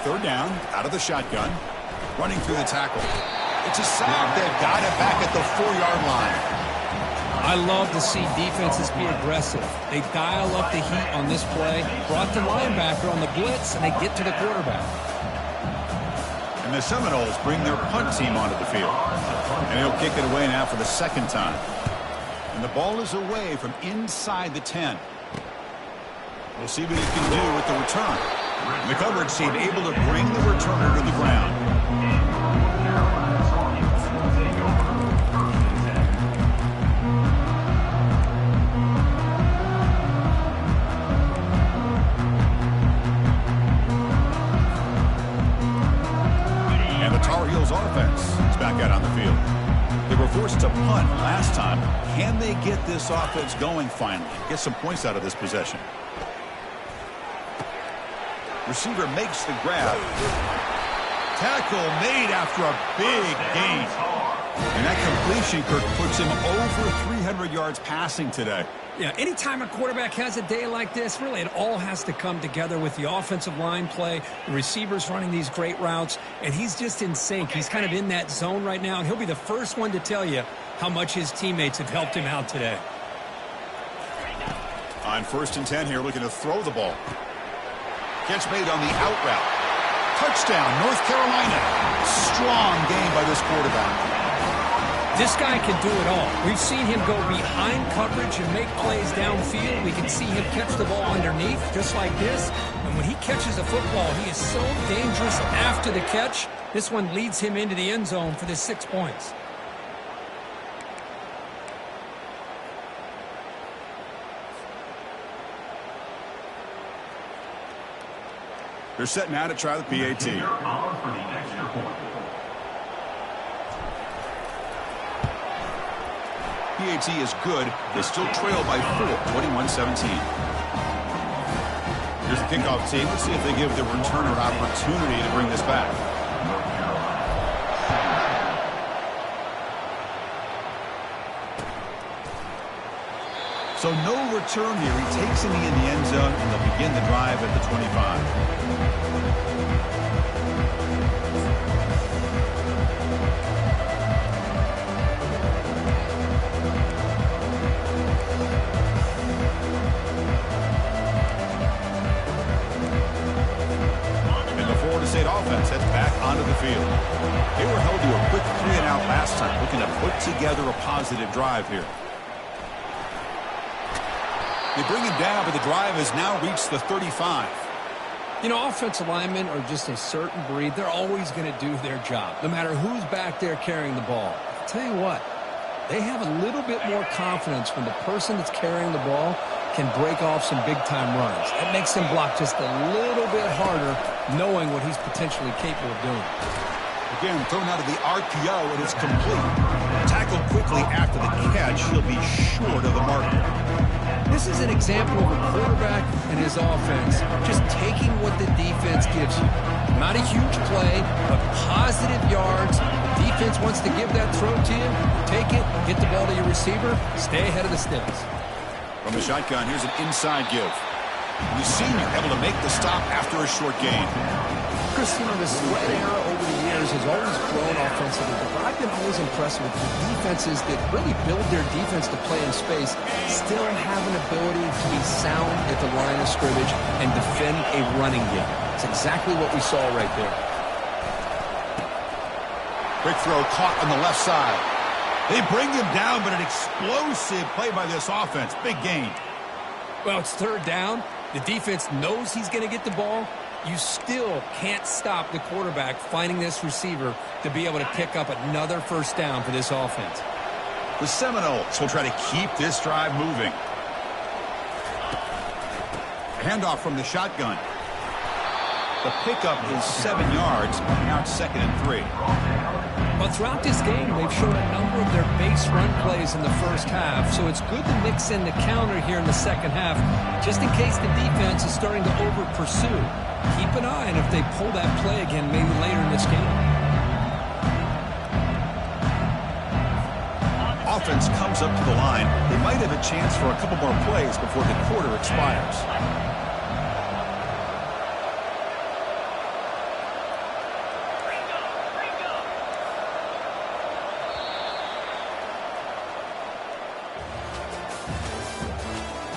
Third down, out of the shotgun, running through the tackle. It's a sack. They've got it back at the 4-yard line. I love to see defenses be aggressive. They dial up the heat on this play, brought the linebacker on the blitz, and they get to the quarterback. And the Seminoles bring their punt team onto the field. And he'll kick it away now for the second time. And the ball is away from inside the 10. We'll see what he can do with the return. And the coverage team able to bring the returner to the ground. Offense is back out on the field. They were forced to punt last time. Can they get this offense going finally? Get some points out of this possession. Receiver makes the grab. Tackle made after a big gain. And that completion, Kirk, puts him over 300 yards passing today. Yeah, anytime a quarterback has a day like this, really it all has to come together with the offensive line play, the receivers running these great routes, and he's just in sync. He's kind of in that zone right now, and he'll be the first one to tell you how much his teammates have helped him out today. On 1st and 10 here, looking to throw the ball. Catch made on the out route. Touchdown, North Carolina. Strong game by this quarterback. This guy can do it all. We've seen him go behind coverage and make plays downfield. We can see him catch the ball underneath, just like this. And when he catches a football, he is so dangerous after the catch. This one leads him into the end zone for the 6 points. They're setting out to try the PAT. PAT is good. They still trail by 4, 21-17. Here's the kickoff team. Let's see if they give the returner an opportunity to bring this back. So no return here. He takes it in the end zone, and they'll begin the drive at the 25. State offense heads back onto the field. They were held to a quick 3-and-out last time, looking to put together a positive drive here. They bring him down, but the drive has now reached the 35. You know, offensive linemen are just a certain breed. They're always going to do their job, no matter who's back there carrying the ball. I'll tell you what, they have a little bit more confidence when the person that's carrying the ball can break off some big-time runs. That makes him block just a little bit harder, knowing what he's potentially capable of doing. Again, thrown out of the RPO, and it's complete. Tackled quickly after the catch. He'll be short of the marker. This is an example of a quarterback and his offense just taking what the defense gives you. Not a huge play, but positive yards. The defense wants to give that throw to you. Take it, get the ball to your receiver, stay ahead of the sticks. From the shotgun, here's an inside give. The senior able to make the stop after a short gain. Chris, you know, the spread era over the years has always grown offensively, but I've been always impressed with the defenses that really build their defense to play in space, still have an ability to be sound at the line of scrimmage and defend a running game. It's exactly what we saw right there. Quick throw caught on the left side. They bring him down, but an explosive play by this offense. Big gain. Well, it's third down. The defense knows he's going to get the ball. You still can't stop the quarterback finding this receiver to be able to pick up another first down for this offense. The Seminoles will try to keep this drive moving. Handoff from the shotgun. The pickup is 7 yards. Now it's 2nd and 3. But throughout this game, they've shown a number of their base run plays in the first half, so it's good to mix in the counter here in the second half, just in case the defense is starting to over-pursue. Keep an eye on if they pull that play again maybe later in this game. offense comes up to the line, they might have a chance for a couple more plays before the quarter expires.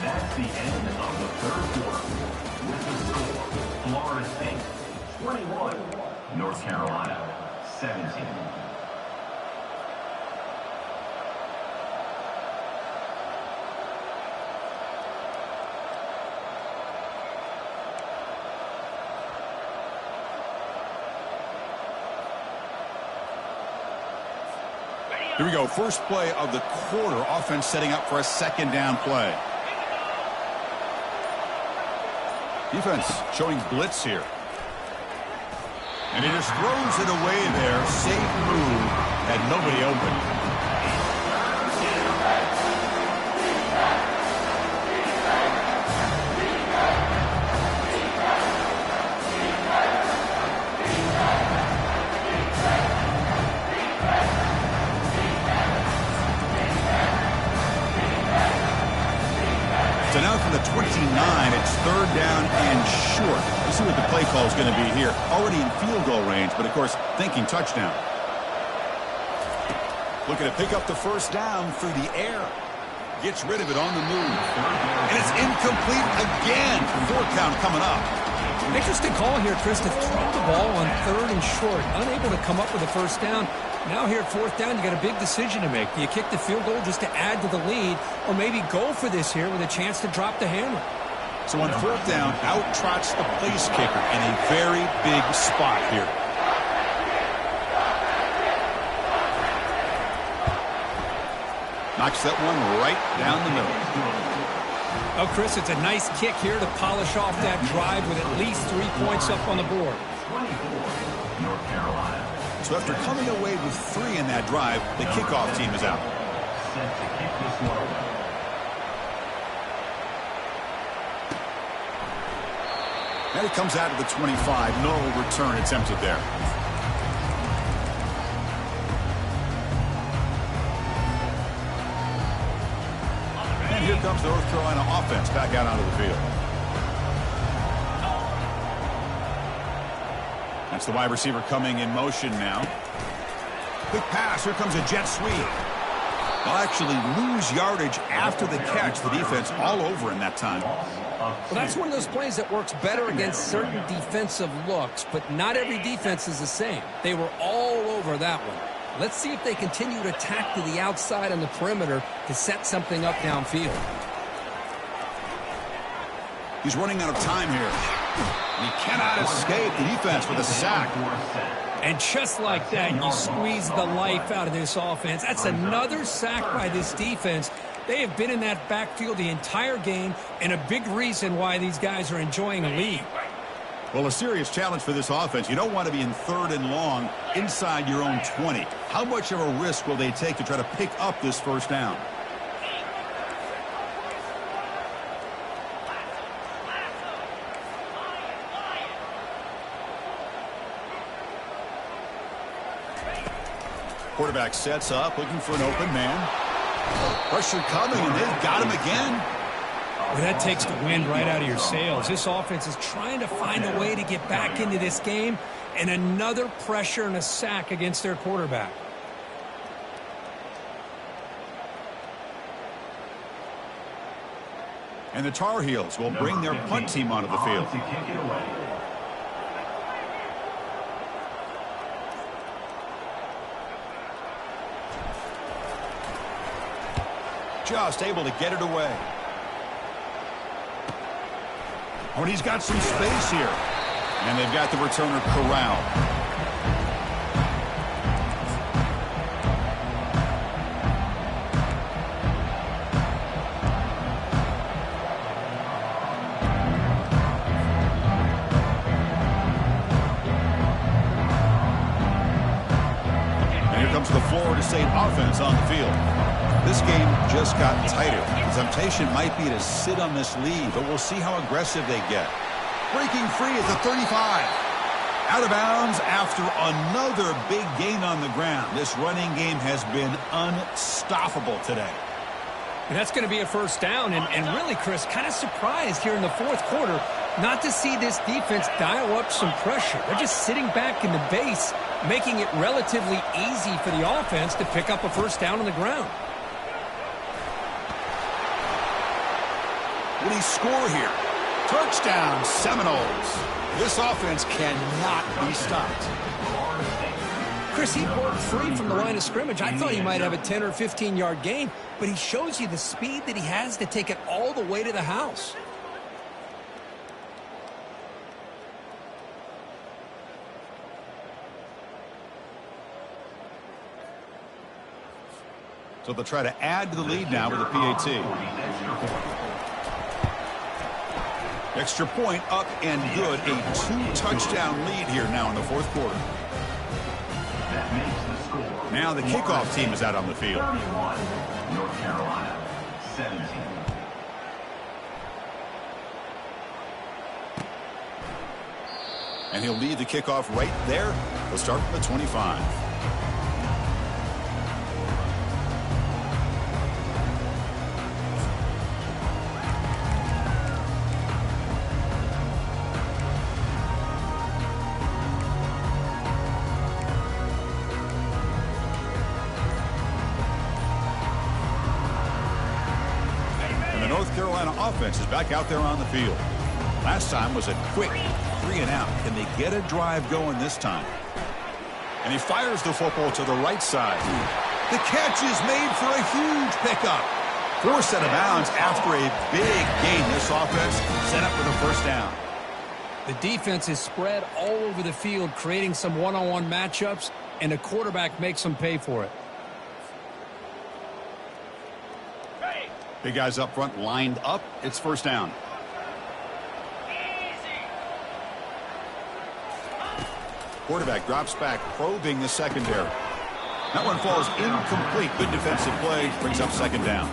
That's the end of the third quarter. With the score, Florida State 21, North Carolina 17. Here we go. First play of the quarter. Offense setting up for a second down play. Defense showing blitz here. And he just throws it away there. Safe move. Had nobody open. So now from the 29, it's third down and short. Let's see what the play call is going to be here. Already in field goal range, but of course, thinking touchdown. Looking to pick up the first down through the air. Gets rid of it on the move. And it's incomplete again. Fourth count coming up. Interesting call here, Chris, to throw the ball on third and short. Unable to come up with a first down. Now here at fourth down, you got a big decision to make. Do you kick the field goal just to add to the lead, or maybe go for this here with a chance to drop the hammer? So on fourth down, out trots the place kicker in a very big spot here. Knocks that one right down the middle. Oh, Chris, it's a nice kick here to polish off that drive with at least 3 points up on the board. 24, North Carolina. So after coming away with 3 in that drive, the kickoff team is out. Set to kick this one away. And it comes out to the 25. No return attempted there. And here comes the North Carolina offense back out onto the field. That's the wide receiver coming in motion now. Quick pass. Here comes a jet sweep. They'll actually lose yardage after the catch. The defense all over in that time. Well, that's one of those plays that works better against certain defensive looks, but not every defense is the same. They were all over that one. Let's see if they continue to attack to the outside on the perimeter to set something up downfield. He's running out of time here. And he cannot escape the defense with a sack. And just like that, you squeeze the life out of this offense. That's another sack by this defense. They have been in that backfield the entire game, and a big reason why these guys are enjoying a lead. Well, a serious challenge for this offense. You don't want to be in third and long inside your own 20. How much of a risk will they take to try to pick up this first down? Quarterback sets up, looking for an open man. Pressure coming, and they've got him again. Well, that takes the wind right out of your sails. This offense is trying to find a way to get back into this game, and another pressure and a sack against their quarterback. And the Tar Heels will bring their punt team onto the field. To kick it away. Just able to get it away. Oh, and he's got some space here. And they've got the returner corralled. And here comes the Florida State offense on the field. This game just got tighter. The temptation might be to sit on this lead, but we'll see how aggressive they get. Breaking free is the 35. Out of bounds after another big gain on the ground. This running game has been unstoppable today. And that's going to be a first down. And really, Chris, kind of surprised here in the fourth quarter not to see this defense dial up some pressure. They're just sitting back in the base, making it relatively easy for the offense to pick up a first down on the ground. Will he score here? Touchdown, Seminoles. This offense cannot be stopped. Chris, he broke free from the line of scrimmage. I thought he might have a 10 or 15-yard gain, but he shows you the speed that he has to take it all the way to the house. So they'll try to add to the lead now with a PAT. Extra point up and good. A 2-touchdown lead here now in the fourth quarter. Now the kickoff team is out on the field. 31, North Carolina, 17. And he'll lead the kickoff right there. He'll start from the 25. Offense is back out there on the field. Last time was a quick 3-and-out. Can they get a drive going this time? And he fires the football to the right side. The catch is made for a huge pickup. Forced out of bounds after a big gain. This offense set up for the first down. The defense is spread all over the field, creating some one-on-one matchups, and the quarterback makes them pay for it. Big guys up front lined up. It's first down. Quarterback drops back, probing the secondary. That one falls incomplete. Good defensive play. Brings up second down.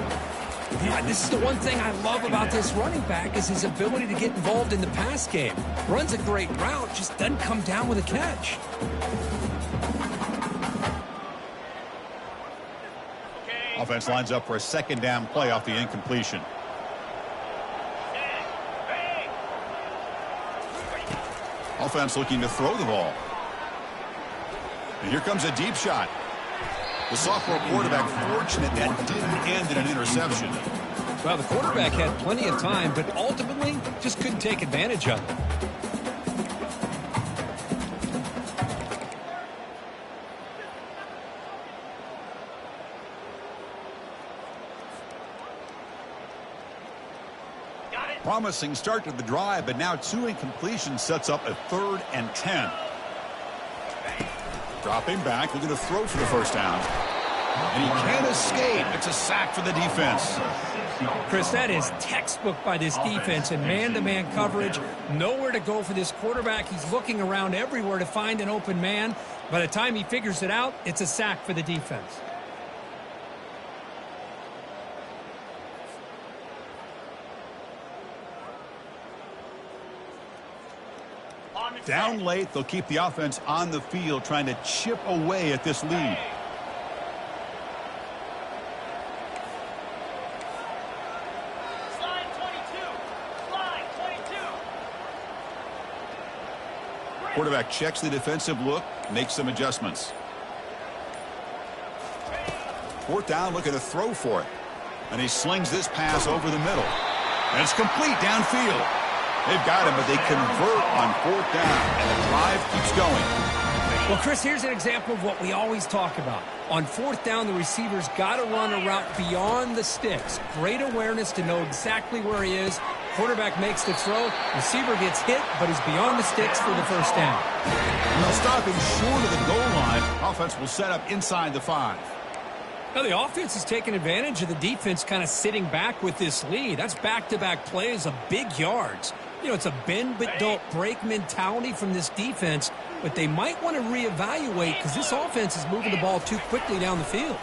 Yeah, this is the one thing I love about this running back is his ability to get involved in the pass game. Runs a great route, just doesn't come down with a catch. Offense lines up for a second down play off the incompletion. Offense looking to throw the ball. And here comes a deep shot. The sophomore quarterback fortunate that didn't end in an interception. Well, the quarterback had plenty of time, but ultimately just couldn't take advantage of it. Promising start to the drive, but now 2 incompletions sets up a 3rd and 10. Dropping back, looking to throw for the first down. And he can't escape. It's a sack for the defense. Chris, that is textbook by this defense and man-to-man coverage. Nowhere to go for this quarterback. He's looking around everywhere to find an open man. By the time he figures it out, it's a sack for the defense. Down late, they'll keep the offense on the field trying to chip away at this lead. Slide 22. Slide 22. Quarterback checks the defensive look, makes some adjustments. 4th down, looking to throw for it. And he slings this pass over the middle. And it's complete downfield. They've got him, but they convert on 4th down, and the drive keeps going. Well, Chris, here's an example of what we always talk about. On 4th down, the receiver's got to run a route beyond the sticks. Great awareness to know exactly where he is. Quarterback makes the throw. Receiver gets hit, but he's beyond the sticks for the first down. And they'll stop him short of the goal line. Offense will set up inside the 5. Now, the offense is taking advantage of the defense kind of sitting back with this lead. That's back-to-back plays of big yards. You know, it's a bend-but-don't-break mentality from this defense, but they might want to reevaluate because this offense is moving the ball too quickly down the field.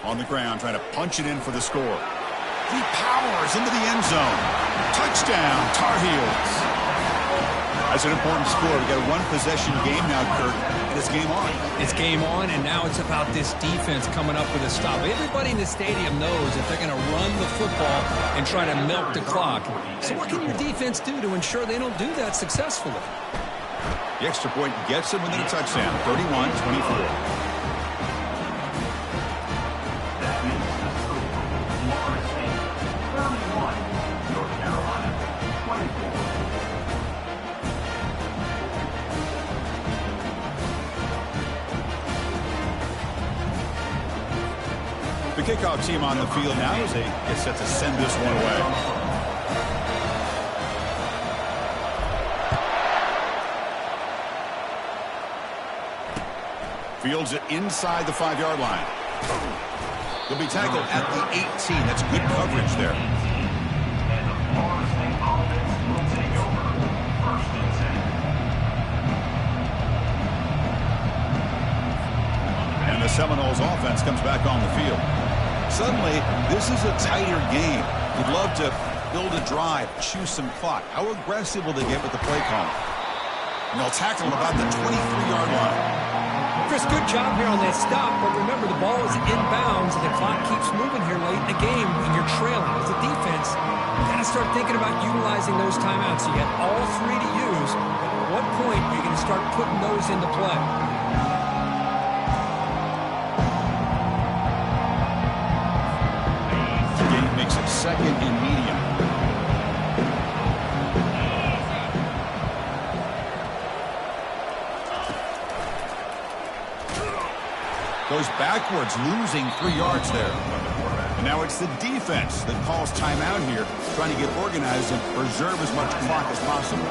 On the ground, trying to punch it in for the score. He powers into the end zone. Touchdown, Tar Heels. That's an important score. We've got a one-possession game now, Kurt, and it's game on. It's game on, and now it's about this defense coming up with a stop. Everybody in the stadium knows that they're going to run the football and try to milk the clock. So what can your defense do to ensure they don't do that successfully? The extra point gets them within a touchdown, 31-24. The kickoff team on the field now as they get set to send this one away. Fields it inside the 5-yard line. He'll be tackled at the 18. That's good coverage there. And the Florida State offense will take over. 1st and 10. And the Seminoles offense comes back on the field. Suddenly, this is a tighter game. You'd love to build a drive, choose some clock. How aggressive will they get with the play call? And they'll tackle him about the 23-yard line. Chris, good job here on that stop, but remember the ball is inbounds and the clock keeps moving here late in the game and you're trailing. As a defense, you got to start thinking about utilizing those timeouts. You got all 3 to use. At what point are you going to start putting those into play? Makes it 2nd and medium. Goes backwards, losing 3 yards there. And now it's the defense that calls timeout here, trying to get organized and preserve as much clock as possible.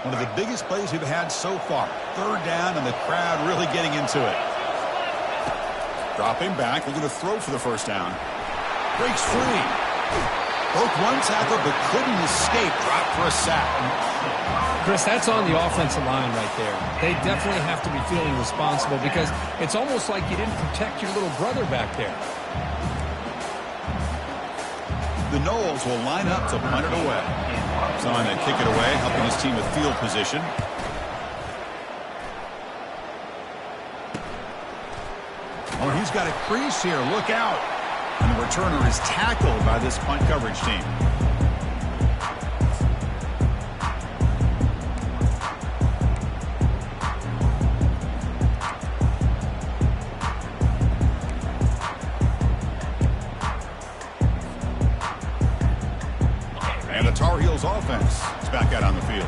One of the biggest plays we've had so far. 3rd down, and the crowd really getting into it. Dropping back, looking to throw for the 1st down. Breaks free. Broke one tackle, but couldn't escape. Dropped for a sack. Chris, that's on the offensive line right there. They definitely have to be feeling responsible because it's almost like you didn't protect your little brother back there. The Noles will line up to punt it away. Trying to kick it away, helping his team with field position. Oh, he's got a crease here. Look out. And the returner is tackled by this punt coverage team. And the Tar Heels offense is back out on the field.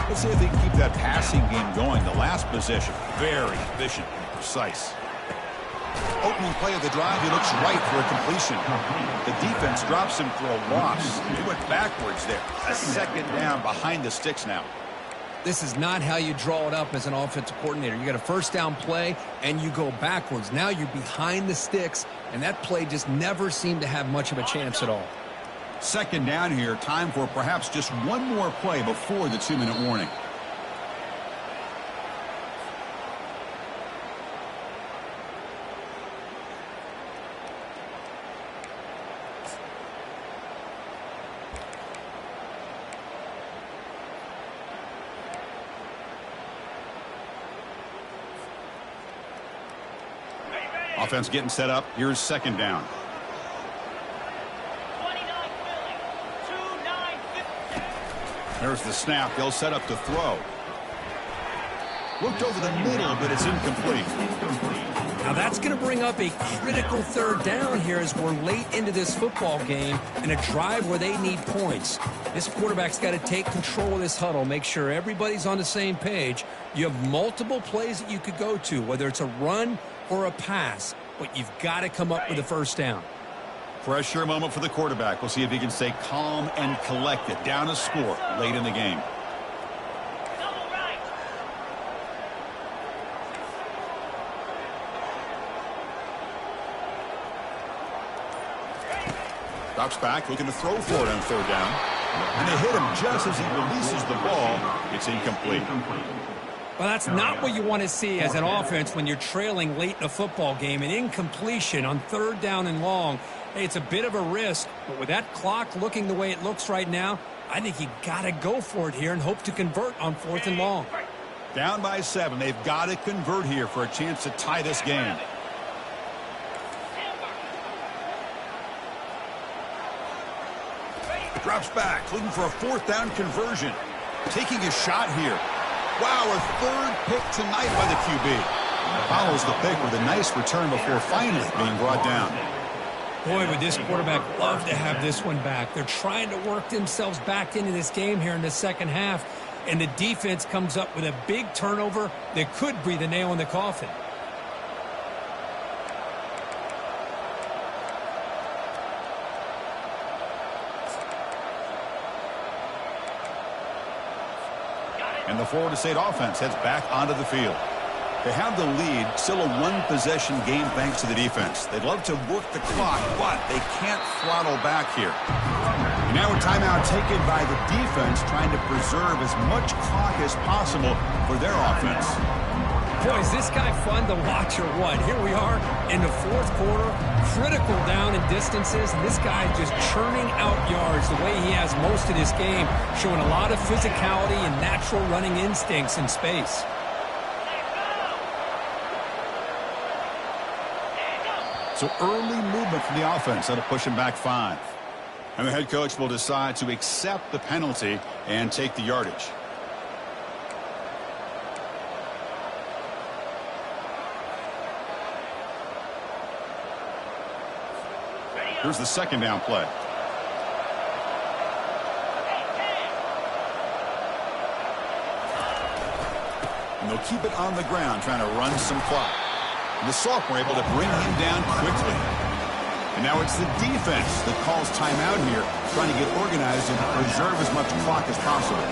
Let's see if they can keep that passing game going. The last possession, very efficient and precise. Opening play of the drive, he looks right for a completion. The defense drops him for a loss. He went backwards there. A 2nd down behind the sticks now. This is not how you draw it up as an offensive coordinator. You got a 1st down play, and you go backwards. Now you're behind the sticks, and that play just never seemed to have much of a chance at all. 2nd down here, time for perhaps just one more play before the 2-minute warning. Offense getting set up. Here's 2nd down. 29 Philly. 2-9 There's the snap. They'll set up to throw. Looked over the middle, but it's incomplete. Now that's going to bring up a critical 3rd down here as we're late into this football game in a drive where they need points. This quarterback's got to take control of this huddle, make sure everybody's on the same page. You have multiple plays that you could go to, whether it's a run or a pass, but you've got to come up with a 1st down. Pressure moment for the quarterback. We'll see if he can stay calm and collected. Down a score late in the game. Double right. Drops back, looking to throw for it on third down. And they hit him just as he releases the ball. It's incomplete. Well, that's not what you want to see as an offense when you're trailing late in a football game. An incompletion on third down and long. Hey, it's a bit of a risk, but with that clock looking the way it looks right now, I think you got to go for it here and hope to convert on 4th and long. Down by 7. They've got to convert here for a chance to tie this game. Drops back, looking for a 4th down conversion. Taking a shot here. Wow, a 3rd pick tonight by the QB. Follows the pick with a nice return before finally being brought down. Boy, would this quarterback love to have this one back. They're trying to work themselves back into this game here in the second half, and the defense comes up with a big turnover that could breathe a nail in the coffin. And the Florida State offense heads back onto the field. They have the lead, still a one-possession game thanks to the defense. They'd love to work the clock, but they can't throttle back here. And now a timeout taken by the defense, trying to preserve as much clock as possible for their offense. Boy, is this guy fun to watch or what? Here we are in the 4th quarter, critical down in distances, and this guy just churning out yards the way he has most of this game, showing a lot of physicality and natural running instincts in space. So early movement from the offense that'll push him back 5. And the head coach will decide to accept the penalty and take the yardage. Here's the 2nd down play. And they'll keep it on the ground, trying to run some clock. And the sophomore able to bring him down quickly. And now it's the defense that calls timeout here, trying to get organized and preserve as much clock as possible.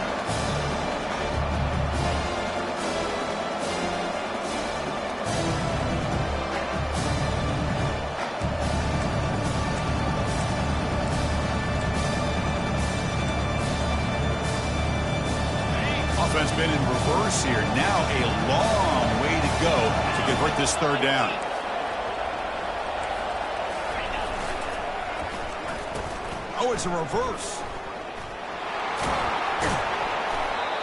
Offense been in reverse here. Now a long way to go to convert this 3rd down. Oh, it's a reverse.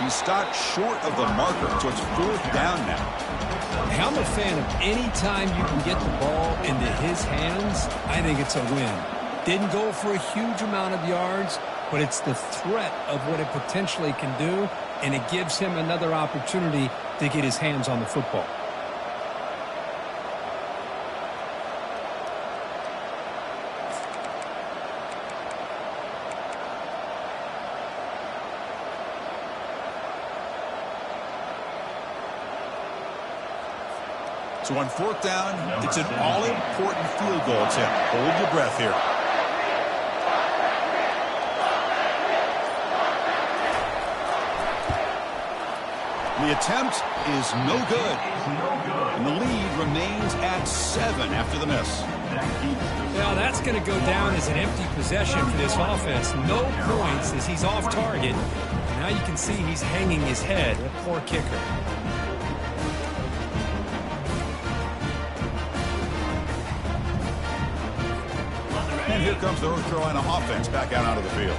He stopped short of the marker, so it's 4th down now. I'm a fan of any time you can get the ball into his hands, I think it's a win. Didn't go for a huge amount of yards, but it's the threat of what it potentially can do, and it gives him another opportunity to get his hands on the football. So on 4th down, it's an all-important field goal attempt. Hold your breath here. The attempt is no good. And the lead remains at 7 after the miss. Well, that's going to go down as an empty possession for this offense. No points as he's off target. Now you can see he's hanging his head. A poor kicker. And here comes the North Carolina offense back out onto the field.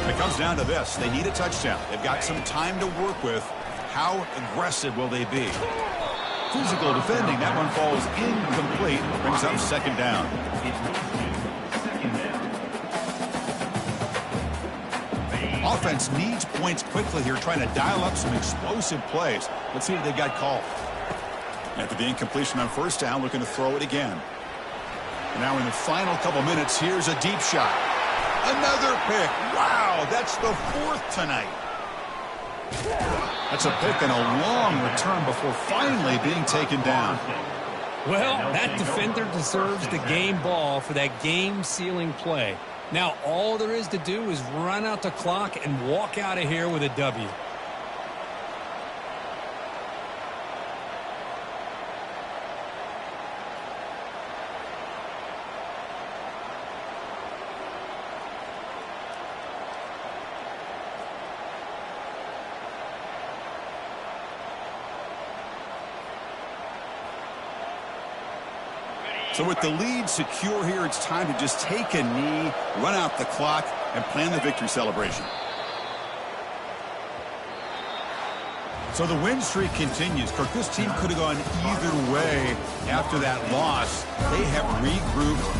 It comes down to this. They need a touchdown. They've got some time to work with. How aggressive will they be? Physical defending. That one falls incomplete. Brings up 2nd down. Offense needs points quickly here, trying to dial up some explosive plays. Let's see what they've got called. After the incompletion on 1st down, looking to throw it again. Now in the final couple minutes, here's a deep shot. Another pick. Wow, that's the 4th tonight. That's a pick and a long return before finally being taken down. Well, that defender deserves the game ball for that game-sealing play. Now all there is to do is run out the clock and walk out of here with a W. So with the lead secure here, it's time to just take a knee, run out the clock, and plan the victory celebration. So the win streak continues. Kirk, this team could have gone either way after that loss. They have regrouped